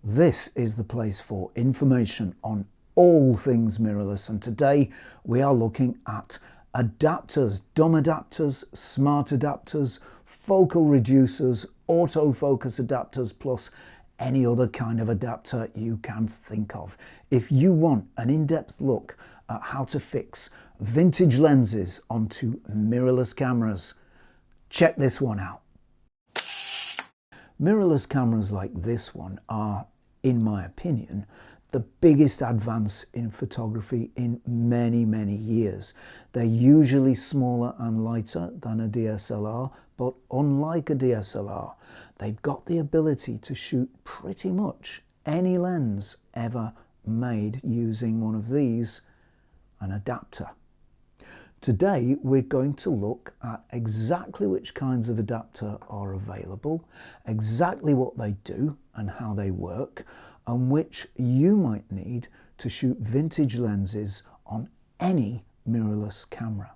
This is the place for information on all things mirrorless, and today we are looking at adapters, dumb adapters, smart adapters, focal reducers, autofocus adapters, plus any other kind of adapter you can think of. If you want an in-depth look at how to fix vintage lenses onto mirrorless cameras, check this one out. Mirrorless cameras like this one are, in my opinion, the biggest advance in photography in many, many years. They're usually smaller and lighter than a DSLR, but unlike a DSLR, they've got the ability to shoot pretty much any lens ever made using one of these, an adapter. Today we're going to look at exactly which kinds of adapter are available, exactly what they do and how they work, and which you might need to shoot vintage lenses on any mirrorless camera.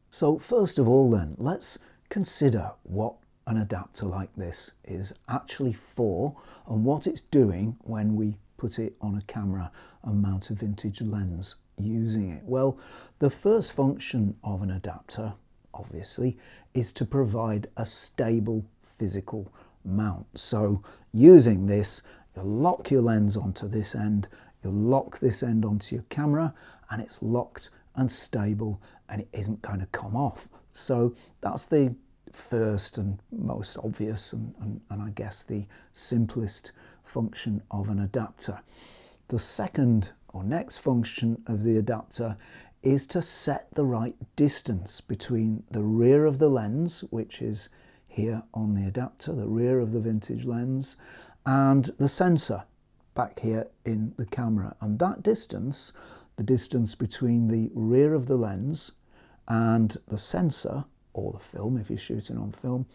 So first of all then, let's consider what an adapter like this is actually for and what it's doing when we put it on a camera and mount a vintage lens using it. Well, the first function of an adapter, obviously, is to provide a stable physical mount. So using this, you'll lock your lens onto this end, you'll lock this end onto your camera, and it's locked and stable and it isn't going to come off. So that's the first and most obvious and I guess the simplest function of an adapter. The second or next function of the adapter is to set the right distance between the rear of the lens, which is here on the adapter, the rear of the vintage lens, and the sensor back here in the camera. And that distance, the distance between the rear of the lens and the sensor, or the film if you're shooting on film,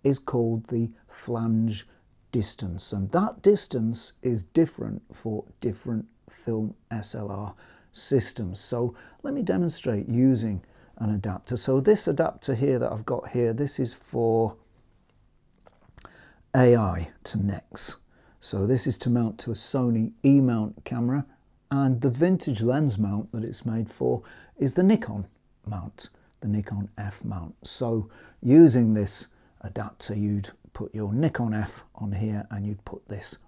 is called the flange distance. And that distance is different for different film SLR systems. So let me demonstrate using an adapter. So this adapter here that I've got here, this is for AI to NEX. So this is to mount to a Sony E-mount camera, and the vintage lens mount that it's made for is the Nikon mount, the Nikon F mount. So using this adapter, you'd put your Nikon F on here and you'd put this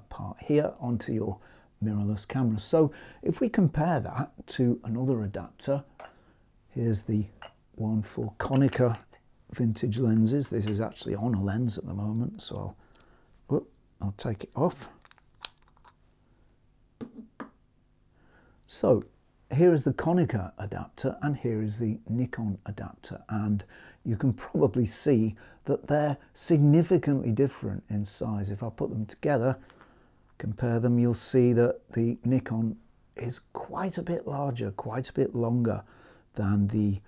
part here onto your mirrorless camera. So if we compare that to another adapter, here's the one for Konica vintage lenses. This is actually on a lens at the moment, so I'll take it off. So here is the Konica adapter and here is the Nikon adapter, and you can probably see that they're significantly different in size. If I put them together, compare them, you'll see that the Nikon is quite a bit larger, quite a bit longer than the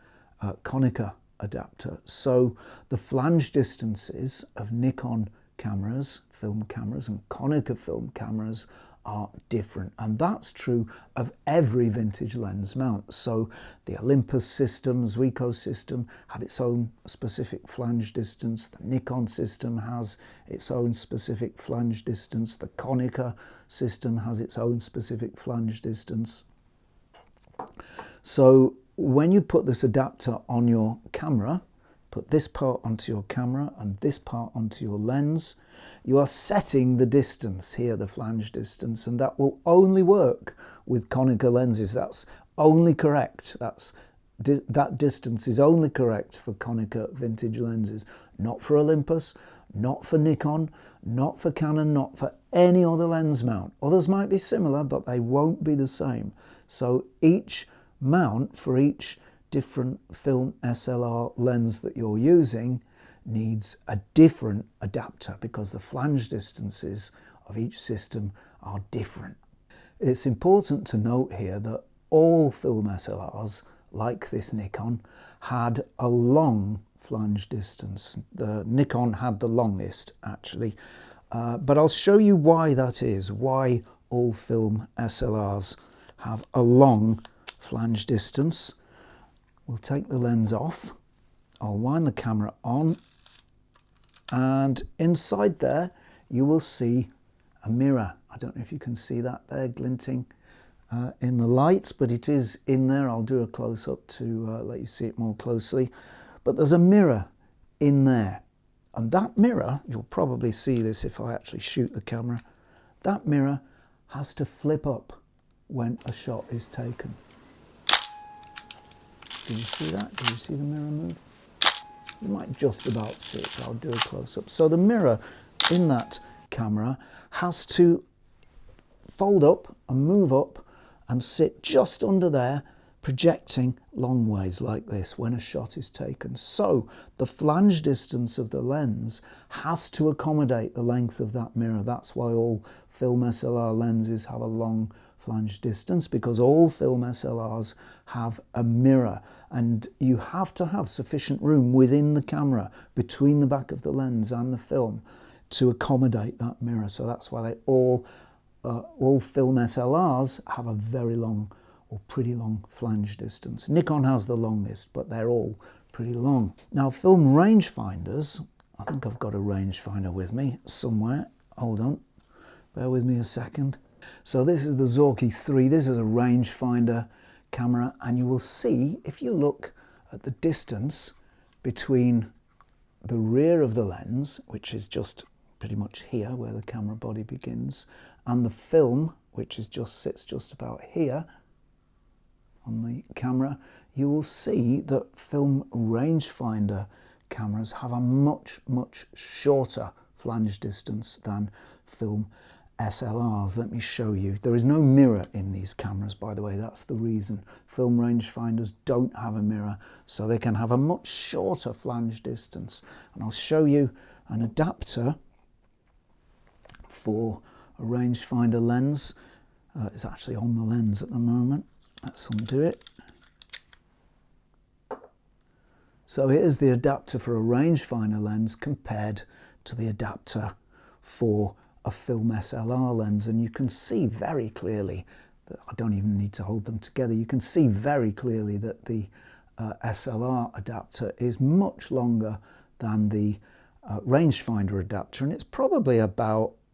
Konica adapter. So the flange distances of Nikon cameras, film cameras, and Konica film cameras are different, and that's true of every vintage lens mount. So the Olympus system, Zuiko system, had its own specific flange distance. The Nikon system has its own specific flange distance. The Konica system has its own specific flange distance. So when you put this adapter on your camera, put this part onto your camera and this part onto your lens, you are setting the distance here, the flange distance, and that will only work with Konica lenses. That's only correct. That distance is only correct for Konica vintage lenses, not for Olympus, not for Nikon, not for Canon, not for any other lens mount. Others might be similar, but they won't be the same. So each mount for each different film SLR lens that you're using needs a different adapter because the flange distances of each system are different. It's important to note here that all film SLRs, like this Nikon, had a long flange distance. The Nikon had the longest, actually, but I'll show you why that is, why all film SLRs have a long flange distance. We'll take the lens off, I'll wind the camera on, and inside there you will see a mirror. I don't know if you can see that there glinting in the light, but it is in there. I'll do a close-up to let you see it more closely. But there's a mirror in there. And that mirror, you'll probably see this if I actually shoot the camera, that mirror has to flip up when a shot is taken. Do you see that? Do you see the mirror move? You might just about see it. I'll do a close-up. So the mirror in that camera has to fold up and move up and sit just under there, projecting long ways like this when a shot is taken. So the flange distance of the lens has to accommodate the length of that mirror. That's why all film SLR lenses have a long flange distance, because all film SLRs have a mirror, and you have to have sufficient room within the camera between the back of the lens and the film to accommodate that mirror. So that's why they all film SLRs have a very long or pretty long flange distance. Nikon has the longest, but they're all pretty long. Now, film rangefinders, I think I've got a rangefinder with me somewhere. Hold on, bear with me a second. So this is the Zorki 3. This is a rangefinder camera, and you will see, if you look at the distance between the rear of the lens, which is just pretty much here where the camera body begins, and the film, which is sits just about here on the camera, you will see that film rangefinder cameras have a much shorter flange distance than film SLRs. Let me show you. There is no mirror in these cameras, by the way. That's the reason. Film rangefinders don't have a mirror, so they can have a much shorter flange distance. And I'll show you an adapter for a rangefinder lens. It's actually on the lens at the moment. Let's undo it. So here's the adapter for a rangefinder lens compared to the adapter for a film SLR lens, and you can see very clearly that I don't even need to hold them together. You can see very clearly that the SLR adapter is much longer than the rangefinder adapter, and it's probably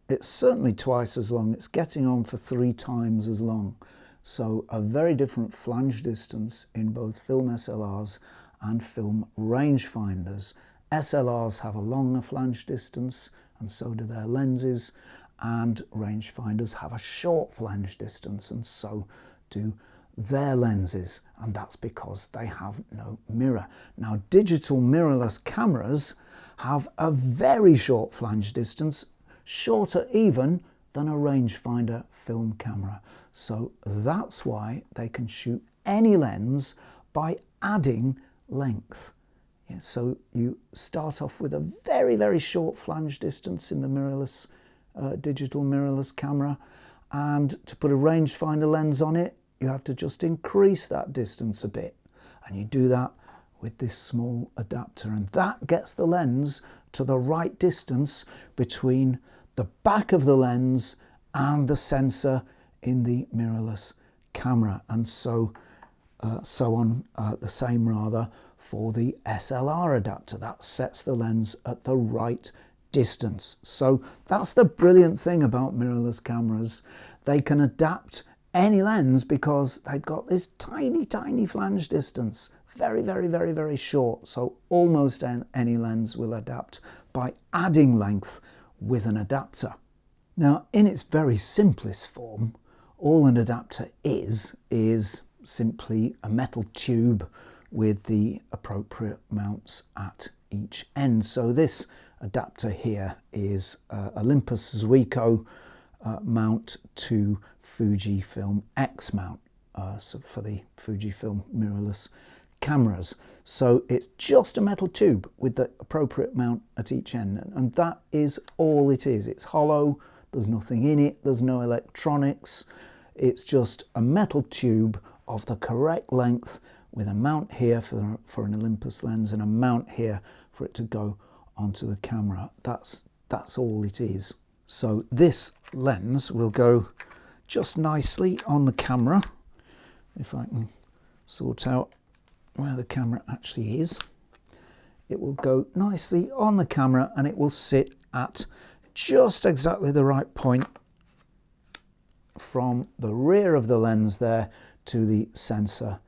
it's certainly twice as long. It's getting on for 3 times as long. So a very different flange distance in both film SLRs and film rangefinders. SLRs have a longer flange distance, and so do their lenses, and rangefinders have a short flange distance, and so do their lenses, and that's because they have no mirror. Now, digital mirrorless cameras have a very short flange distance, shorter even than a rangefinder film camera. So that's why they can shoot any lens by adding length. Yeah, so you start off with a very short flange distance in the mirrorless, digital mirrorless camera, and to put a rangefinder lens on it, you have to just increase that distance a bit, and you do that with this small adapter, and that gets the lens to the right distance between the back of the lens and the sensor in the mirrorless camera, and so on, the same rather for the SLR adapter. That sets the lens at the right distance. So that's the brilliant thing about mirrorless cameras. They can adapt any lens because they've got this tiny flange distance, very short. So almost any lens will adapt by adding length with an adapter. Now, in its very simplest form, all an adapter is simply a metal tube with the appropriate mounts at each end. So this adapter here is Olympus Zuiko mount to Fujifilm X mount, so for the Fujifilm mirrorless cameras. So it's just a metal tube with the appropriate mount at each end, and that is all it is. It's hollow, there's nothing in it, there's no electronics. It's just a metal tube of the correct length with a mount here for an Olympus lens and a mount here for it to go onto the camera. That's all it is. So this lens will go just nicely on the camera. If I can sort out where the camera actually is, it will go nicely on the camera, and it will sit at just exactly the right point from the rear of the lens there to the sensor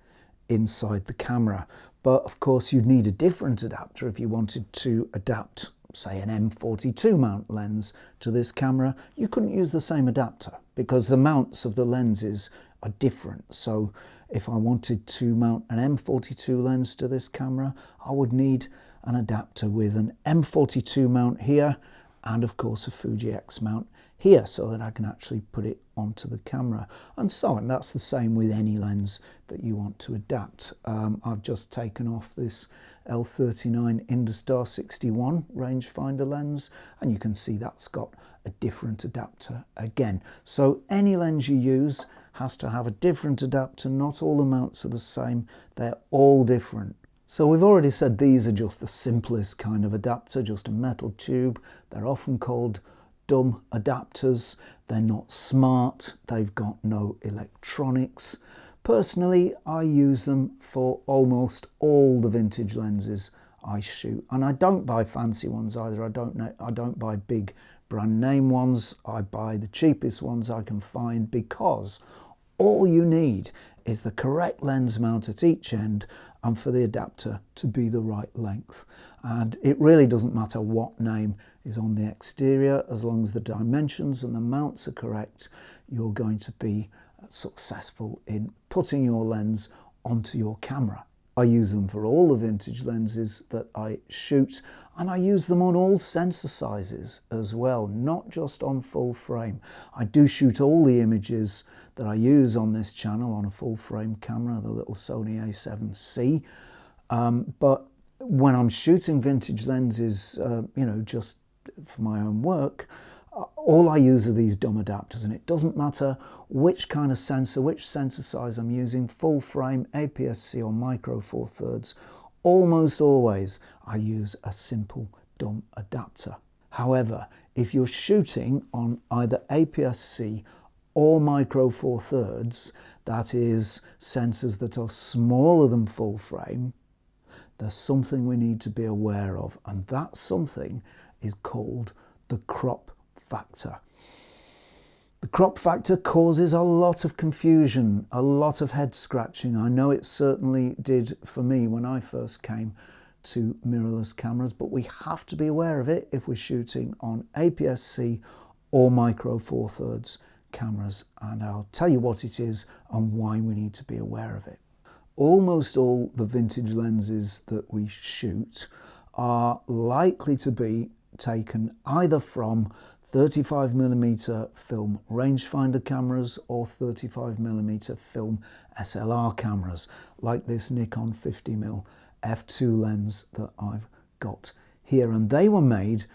inside the camera. But of course you'd need a different adapter if you wanted to adapt, say, an M42 mount lens to this camera. You couldn't use the same adapter because the mounts of the lenses are different. So if I wanted to mount an M42 lens to this camera, I would need an adapter with an M42 mount here and of course a Fuji X mount here so that I can actually put it onto the camera, and so on. That's the same with any lens that you want to adapt. I've just taken off this L39 Industar 61 rangefinder lens, and you can see that's got a different adapter again. So any lens you use has to have a different adapter. Not all the mounts are the same, they're all different. So we've already said these are just the simplest kind of adapter, just a metal tube. They're often called dumb adapters. They're not smart, they've got no electronics. Personally, I use them for almost all the vintage lenses I shoot, and I don't buy fancy ones either. I don't buy big brand name ones. I buy the cheapest ones I can find, because all you need is the correct lens mount at each end and for the adapter to be the right length. And it really doesn't matter what name is on the exterior, as long as the dimensions and the mounts are correct, you're going to be successful in putting your lens onto your camera. I use them for all the vintage lenses that I shoot, and I use them on all sensor sizes as well, not just on full frame. I do shoot all the images that I use on this channel on a full frame camera, the little Sony a7C, but when I'm shooting vintage lenses, you know, just for my own work, all I use are these dumb adapters, and it doesn't matter which kind of sensor, which sensor size I'm using, full frame, aps-c or micro four thirds, almost always I use a simple dumb adapter. However, if you're shooting on either aps-c or micro four thirds, that is sensors that are smaller than full frame, there's something we need to be aware of, and that something is called the crop factor. The crop factor causes a lot of confusion, a lot of head scratching. I know it certainly did for me when I first came to mirrorless cameras, but we have to be aware of it if we're shooting on aps-c or micro four thirds cameras, and I'll tell you what it is and why we need to be aware of it. Almost all the vintage lenses that we shoot are likely to be taken either from 35mm film rangefinder cameras or 35mm film SLR cameras, like this Nikon 50mm f2 lens that I've got here. And they were made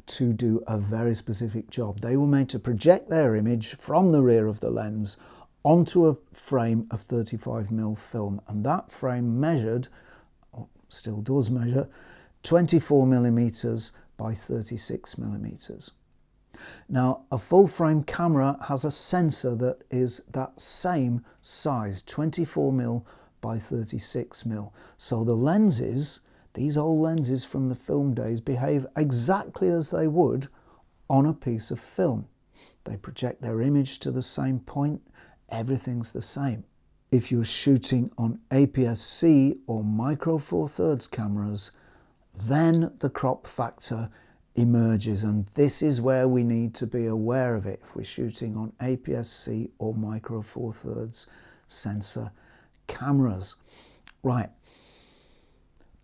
to do a very specific job. They were made to project their image from the rear of the lens onto a frame of 35mm film, and that frame measured, or still does measure, 24mm by 36mm. Now, a full frame camera has a sensor that is that same size, 24mm by 36mm. So the lenses, these old lenses from the film days, behave exactly as they would on a piece of film. They project their image to the same point, everything's the same. If you're shooting on aps-c or micro four thirds cameras, then the crop factor emerges, and this is where we need to be aware of it if we're shooting on aps-c or micro four thirds sensor cameras. Right,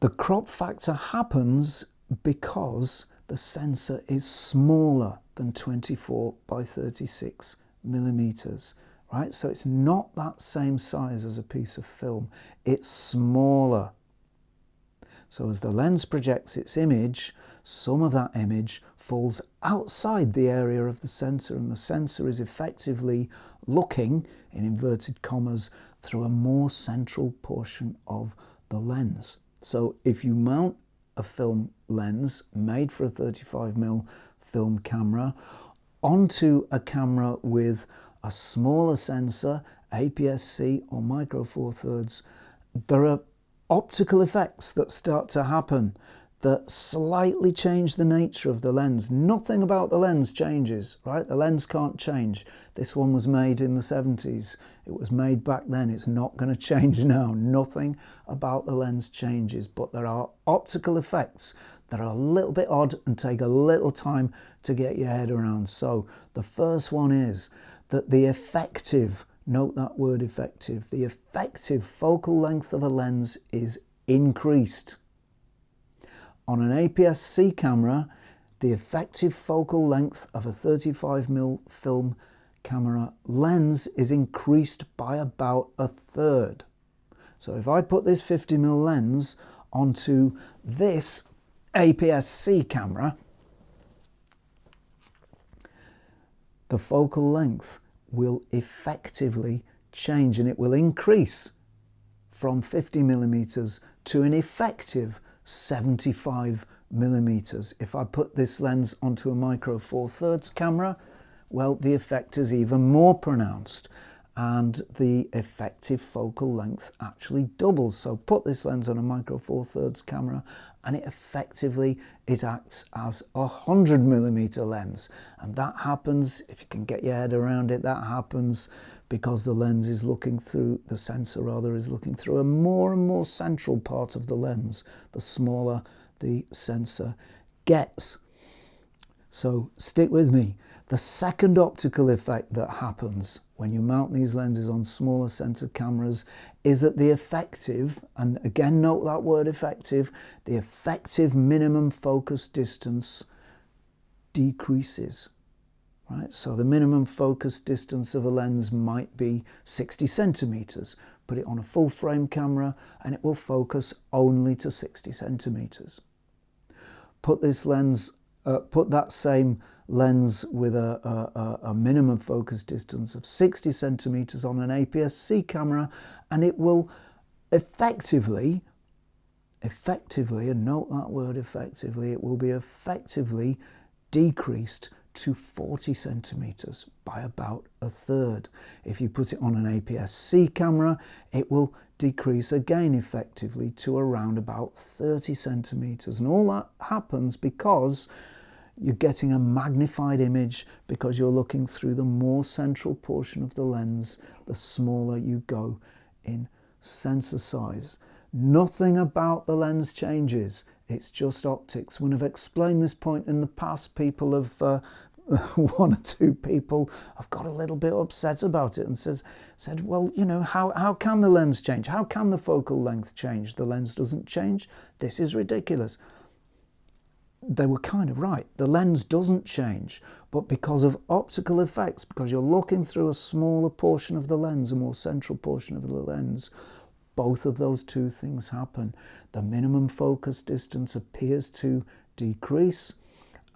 the crop factor happens because the sensor is smaller than 24 by 36mm, right? So it's not that same size as a piece of film, it's smaller. So as the lens projects its image, some of that image falls outside the area of the sensor, and the sensor is effectively looking, in inverted commas, through a more central portion of the lens. So if you mount a film lens made for a 35mm film camera onto a camera with a smaller sensor, aps-c or micro four thirds, there are optical effects that start to happen. that slightly change the nature of the lens. Nothing about the lens changes, right? The lens can't change. This one was made in the 70s. It was made back then. It's not going to change now. Nothing about the lens changes, but there are optical effects that are a little bit odd and take a little time to get your head around. So the first one is that the effective, note that word effective, the effective focal length of a lens is increased. On an aps-c camera, the effective focal length of a 35mm film camera lens is increased by about a third. So if I put this 50mm lens onto this aps-c camera, the focal length will effectively change, and it will increase from 50mm to an effective 75mm. If I put this lens onto a micro four thirds camera, well, the effect is even more pronounced and the effective focal length actually doubles. So put this lens on a micro four thirds camera and it acts as a 100mm lens. And that happens, if you can get your head around it, that happens because the lens is looking through, the sensor rather, is looking through a more and more central part of the lens, the smaller the sensor gets. So stick with me. The second optical effect that happens when you mount these lenses on smaller sensor cameras is that the effective, and again note that word effective, the effective minimum focus distance decreases. Right? So the minimum focus distance of a lens might be 60 centimeters. Put it on a full frame camera and it will focus only to 60 centimeters. Put that same lens with a minimum focus distance of 60 centimeters on an aps-c camera and it will effectively, and note that word effectively, it will be effectively decreased to 40 centimeters by about a third. If you put it on an aps-c camera, it will decrease again effectively to around about 30 centimeters. And all that happens because you're getting a magnified image, because you're looking through the more central portion of the lens, the smaller you go in sensor size. Nothing about the lens changes. It's just optics. When I've explained this point in the past, people have, one or two people have got a little bit upset about it and said, well, you know, how can the lens change? How can the focal length change? The lens doesn't change. This is ridiculous. They were kind of right. The lens doesn't change, but because of optical effects, because you're looking through a smaller portion of the lens, a more central portion of the lens, both of those two things happen. The minimum focus distance appears to decrease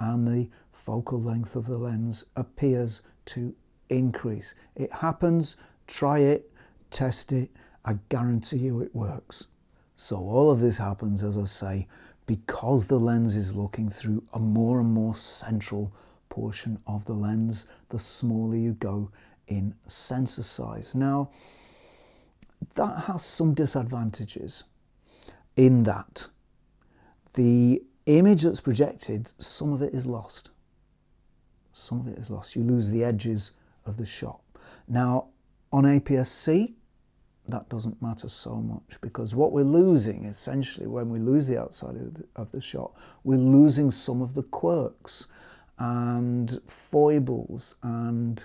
and the focal length of the lens appears to increase. It happens. Try it, test it. I guarantee you it works. So all of this happens, as I say, because the lens is looking through a more and more central portion of the lens, the smaller you go in sensor size. Now, that has some disadvantages in that the image that's projected, some of it is lost. Some of it is lost. You lose the edges of the shot. Now, on aps-c, that doesn't matter so much, because what we're losing, essentially, when we lose the outside of the shot, we're losing some of the quirks and foibles and,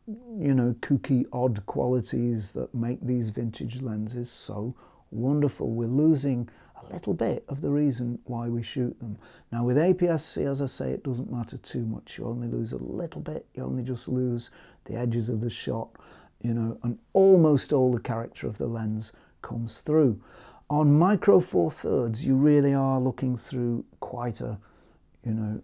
you know, kooky, odd qualities that make these vintage lenses so wonderful. We're losing a little bit of the reason why we shoot them. Now, with aps-c, as I say, it doesn't matter too much. You only lose a little bit. You only just lose the edges of the shot, you know, and almost all the character of the lens comes through. On micro four thirds, you really are looking through quite a, you know,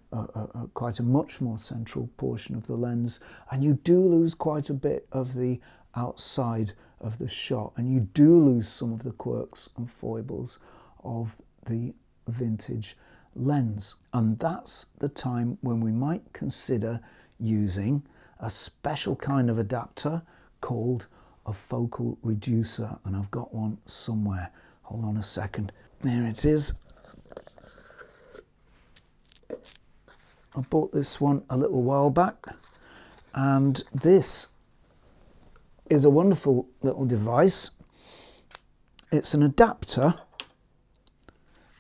quite a much more central portion of the lens, and you do lose quite a bit of the outside of the shot, and you do lose some of the quirks and foibles of the vintage lens. And that's the time when we might consider using a special kind of adapter called a focal reducer, and I've got one somewhere. Hold on a second. There it is. I bought this one a little while back, and this is a wonderful little device. It's an adapter,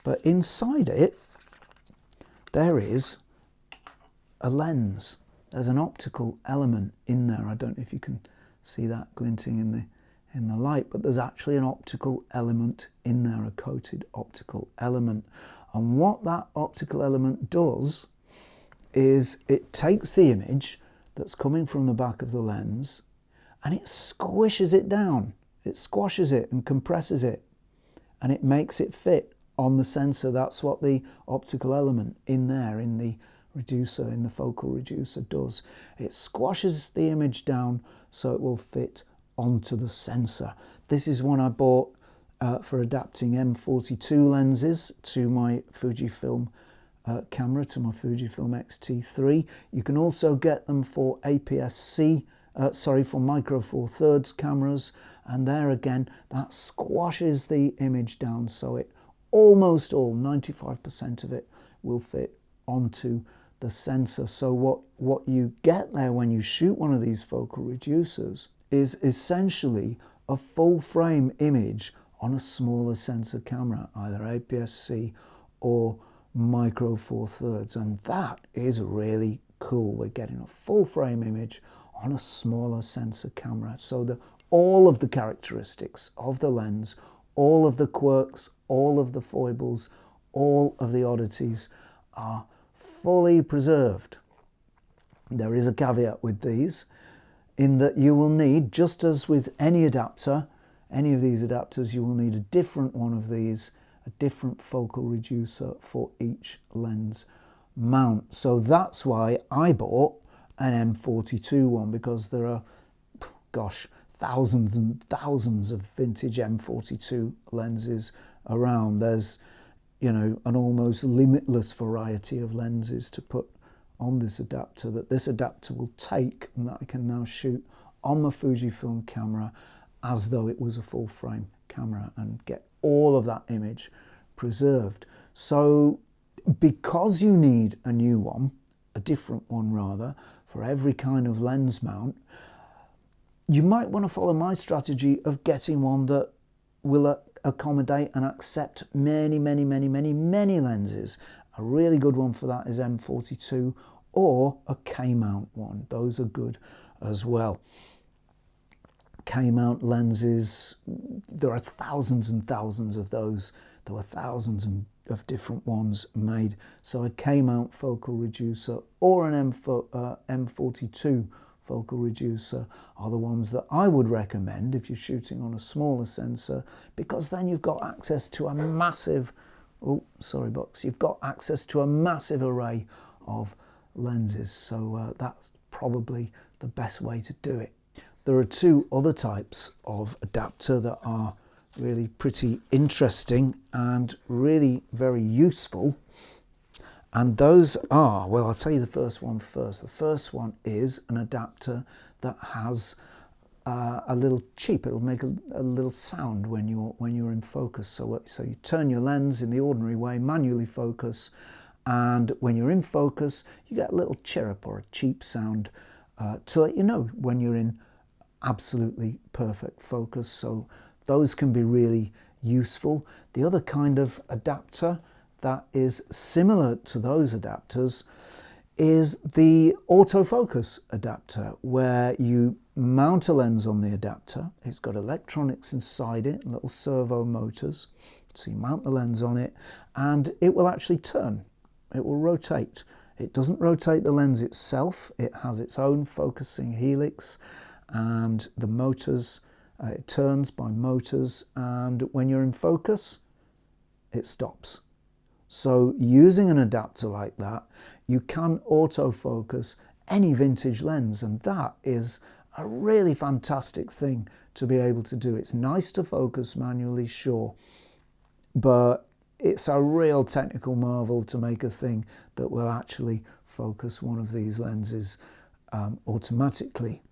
but inside it there is a lens. There's an optical element in there. I don't know if you can see that glinting in the light, but there's actually an optical element in there, a coated optical element. And what that optical element does is it takes the image that's coming from the back of the lens and it squishes it down. It squashes it and compresses it, and it makes it fit on the sensor. That's what the optical element in there, in the reducer, in the focal reducer does. It squashes the image down so it will fit onto the sensor. This is one I bought for adapting M42 lenses to my Fujifilm camera, to my Fujifilm X-T3. You can also get them for aps-c, for micro four thirds cameras, and there again that squashes the image down so it almost all, 95% of it, will fit onto the sensor. So what you get there when you shoot one of these focal reducers is essentially a full frame image on a smaller sensor camera, either aps-c or micro four thirds, and that is really cool. We're getting a full frame image on a smaller sensor camera, so that all of the characteristics of the lens, all of the quirks, all of the foibles, all of the oddities are fully preserved. There is a caveat with these, in that you will need, just as with any adapter, any of these adapters, you will need a different one of these, a different focal reducer for each lens mount. So that's why I bought an M42 one, because there are, gosh, thousands and thousands of vintage M42 lenses around. There's, you know, an almost limitless variety of lenses to put on this adapter that this adapter will take, and that I can now shoot on my Fujifilm camera as though it was a full frame camera and get all of that image preserved. So because you need a new one, a different one rather, for every kind of lens mount, you might want to follow my strategy of getting one that will accommodate and accept many lenses. A really good one for that is M42 or a K-mount one. Those are good as well. K-mount lenses, there are thousands and thousands of those. There were thousands of different ones made. So a K-mount focal reducer or an M42 focal reducer are the ones that I would recommend if you're shooting on a smaller sensor, because then you've got access to a massive, you've got access to a massive array of lenses. So that's probably the best way to do it. There are two other types of adapter that are really pretty interesting and really very useful. And those are, well, I'll tell you the first one first. The first one is an adapter that has a little chip. It'll make a little sound when you're in focus. So you turn your lens in the ordinary way, manually focus, and when you're in focus, you get a little chirp or a cheep sound to let you know when you're in absolutely perfect focus. So those can be really useful. The other kind of adapter that is similar to those adapters is the autofocus adapter, where you mount a lens on the adapter. It's got electronics inside it, little servo motors. So you mount the lens on it and it will actually turn. It will rotate. It doesn't rotate the lens itself. It has its own focusing helix, and the motors, it turns by motors, and when you're in focus, it stops. So using an adapter like that, you can autofocus any vintage lens, and that is a really fantastic thing to be able to do. It's nice to focus manually, sure, but it's a real technical marvel to make a thing that will actually focus one of these lenses automatically.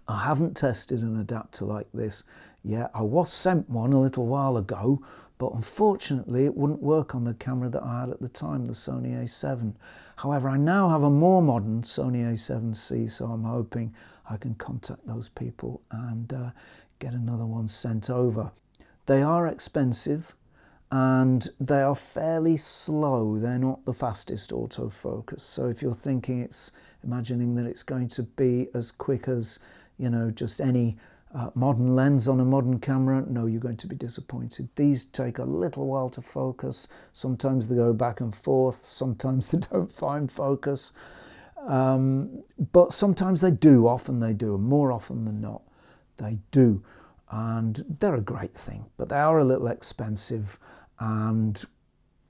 I haven't tested an adapter like this yet. I was sent one a little while ago, but unfortunately it wouldn't work on the camera that I had at the time, the Sony A7. However, I now have a more modern Sony a7C, so I'm hoping I can contact those people and get another one sent over. They are expensive and they are fairly slow. They're not the fastest autofocus. So if you're thinking imagining that it's going to be as quick as, you know, just any modern lens on a modern camera, no, you're going to be disappointed. These take a little while to focus. Sometimes they go back and forth. Sometimes they don't find focus. But sometimes they do. Often they do. And more often than not, they do. And they're a great thing. But they are a little expensive. And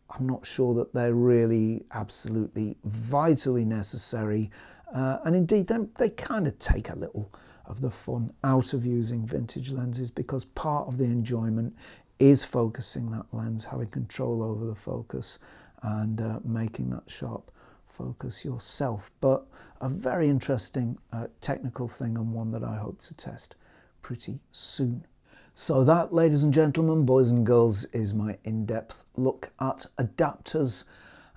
I'm not sure that they're really absolutely vitally necessary. And indeed, they kind of take a little of the fun out of using vintage lenses, because part of the enjoyment is focusing that lens, having control over the focus and making that sharp focus yourself. But a very interesting technical thing, and one that I hope to test pretty soon. So that, ladies and gentlemen, boys and girls, is my in-depth look at adapters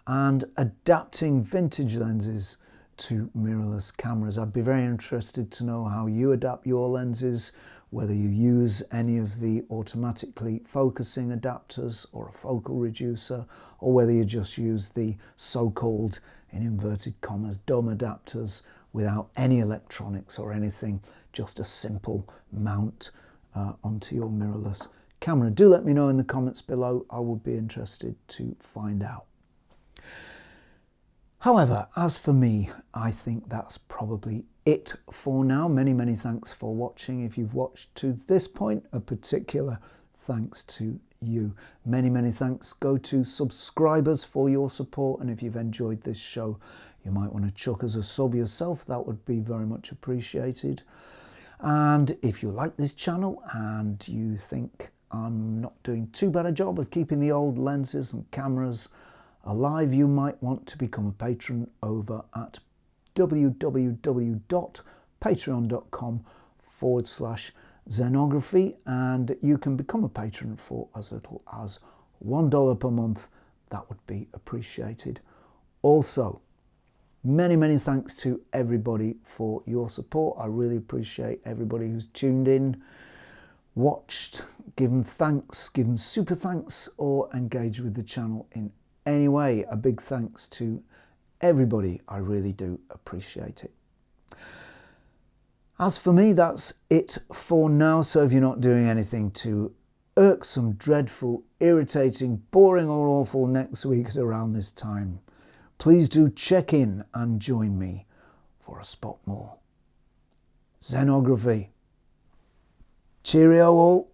and adapting vintage lenses to mirrorless cameras. I'd be very interested to know how you adapt your lenses, whether you use any of the automatically focusing adapters or a focal reducer, or whether you just use the so-called, in inverted commas, dumb adapters without any electronics or anything, just a simple mount onto your mirrorless camera. Do let me know in the comments below. I would be interested to find out. However, as for me, I think that's probably it for now. Many, many thanks for watching. If you've watched to this point, a particular thanks to you. Many, many thanks go to subscribers for your support. And if you've enjoyed this show, you might want to chuck us a sub yourself. That would be very much appreciated. And if you like this channel and you think I'm not doing too bad a job of keeping the old lenses and cameras alive, you might want to become a patron over at www.patreon.com/Zenography, and you can become a patron for as little as $1 per month. That would be appreciated. Also, many, many thanks to everybody for your support. I really appreciate everybody who's tuned in, watched, given thanks, given super thanks, or engaged with the channel in anyway. A big thanks to everybody. I really do appreciate it. As for me, that's it for now. So if you're not doing anything too irksome, dreadful, irritating, boring or awful next week around this time, please do check in and join me for a spot more Zenography. Cheerio all.